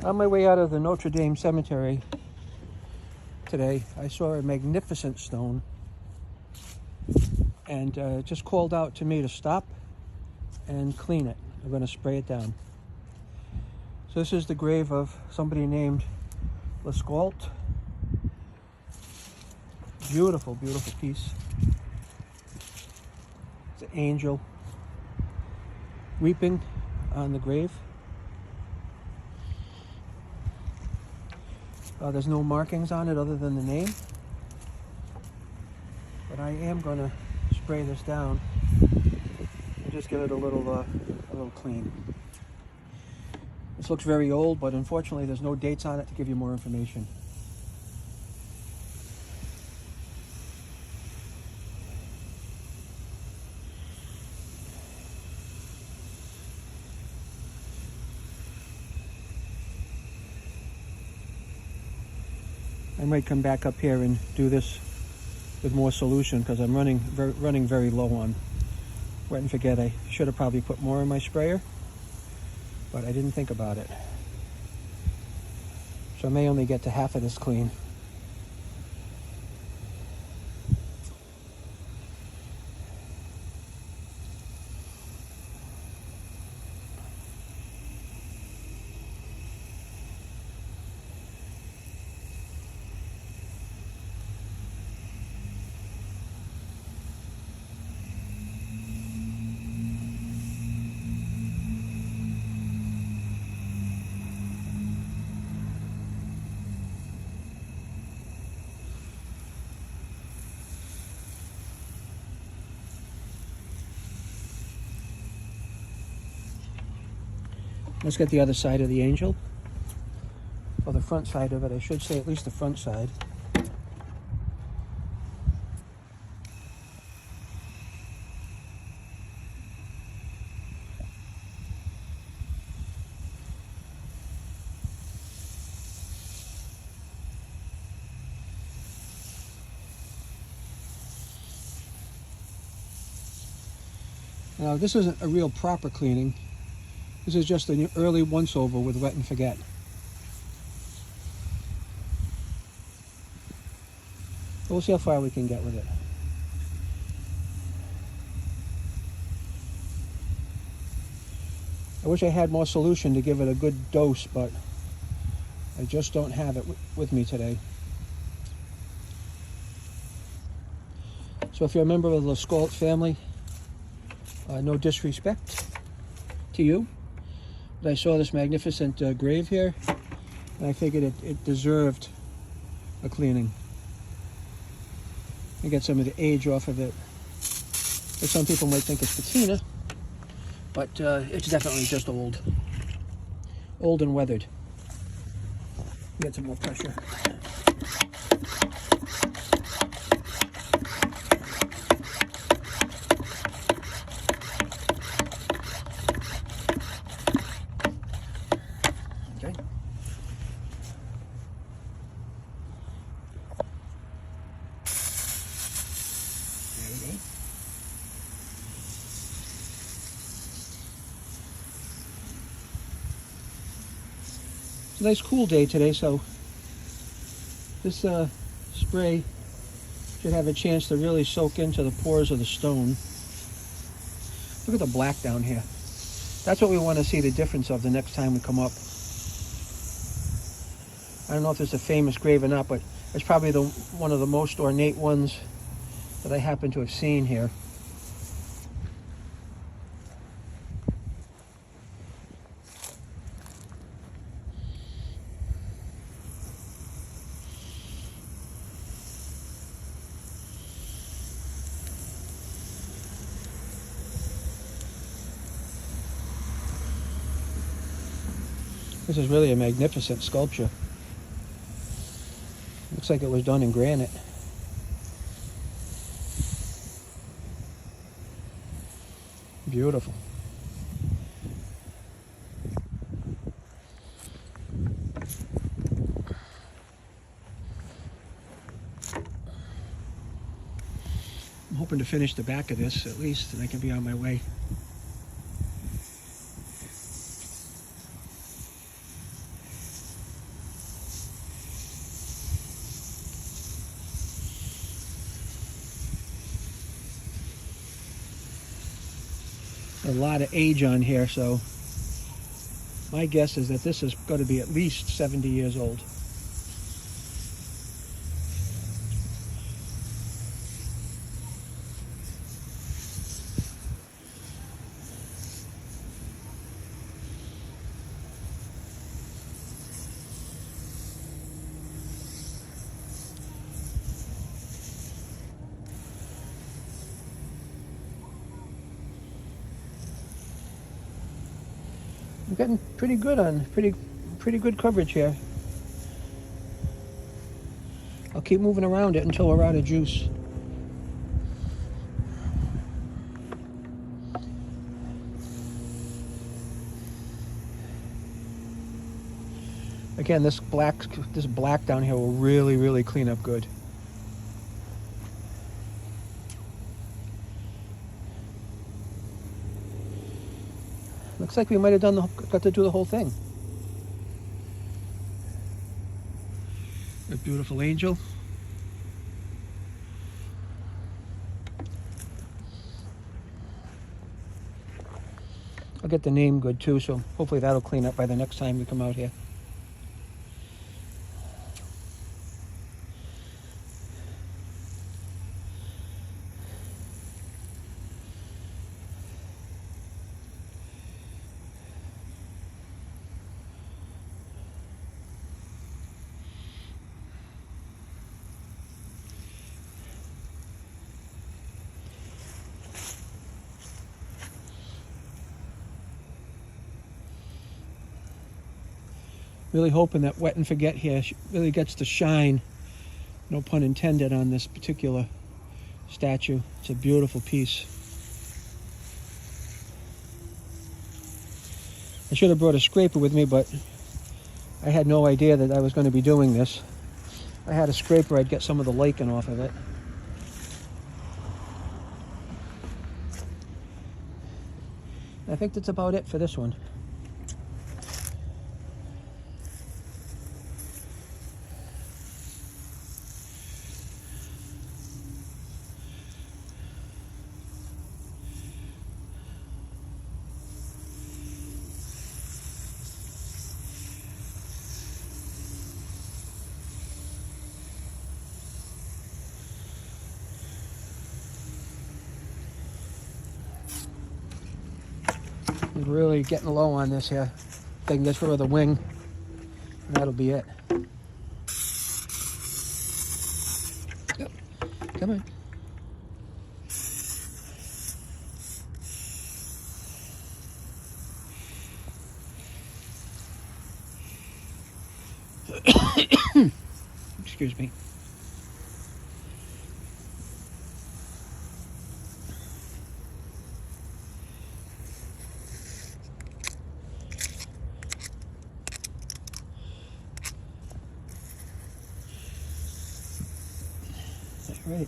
On my way out of the Notre Dame Cemetery today, I saw a magnificent stone, and it just called out to me to stop and clean it. I'm going to spray it down. So this is the grave of somebody named Lescault. Beautiful, beautiful piece. It's an angel weeping on the grave. There's no markings on it other than the name, but I am going to spray this down and just give it a little clean. This looks very old, but unfortunately there's no dates on it to give you more information. I might come back up here and do this with more solution because I'm running very low on wet and forget. I should have probably put more in my sprayer, but I didn't think about it. So I may only get to half of this clean. Let's get the other side of the angel, or the front side of it, I should say, at least the front side. Now, this isn't a real proper cleaning. This is just an early once-over with wet and forget. We'll see how far we can get with it. I wish I had more solution to give it a good dose, but I just don't have it with me today. So if you're a member of the Lescault family, no disrespect to you, but I saw this magnificent grave here, and I figured it deserved a cleaning. I get some of the age off of it. But some people might think it's patina, but it's definitely just old and weathered. Get some more pressure. It's a nice cool day today, so this spray should have a chance to really soak into the pores of the stone. Look at the black down here. That's what we want to see the difference of the next time we come up. I don't know if it's a famous grave or not, but it's probably one of the most ornate ones that I happen to have seen here. This is really a magnificent sculpture. Looks like it was done in granite. Beautiful. I'm hoping to finish the back of this at least, and I can be on my way. a lot of age on here, so my guess is that this has got to be at least 70 years old. I'm getting pretty good on pretty good coverage here. I'll keep moving around it until we're out of juice. Again, this black down here will really clean up good. Looks like we might have got to do the whole thing. A beautiful angel. I'll get the name good too, so hopefully that'll clean up by the next time we come out here. Really hoping that Wet and Forget here really gets to shine, no pun intended, on this particular statue. It's a beautiful piece. I should have brought a scraper with me, but I had no idea that I was going to be doing this. If I had a scraper, I'd get some of the lichen off of it. I think that's about it for this one. Really getting low on this here. If I can get rid of the wing, and that'll be it. Yep. Come on. Excuse me. Right.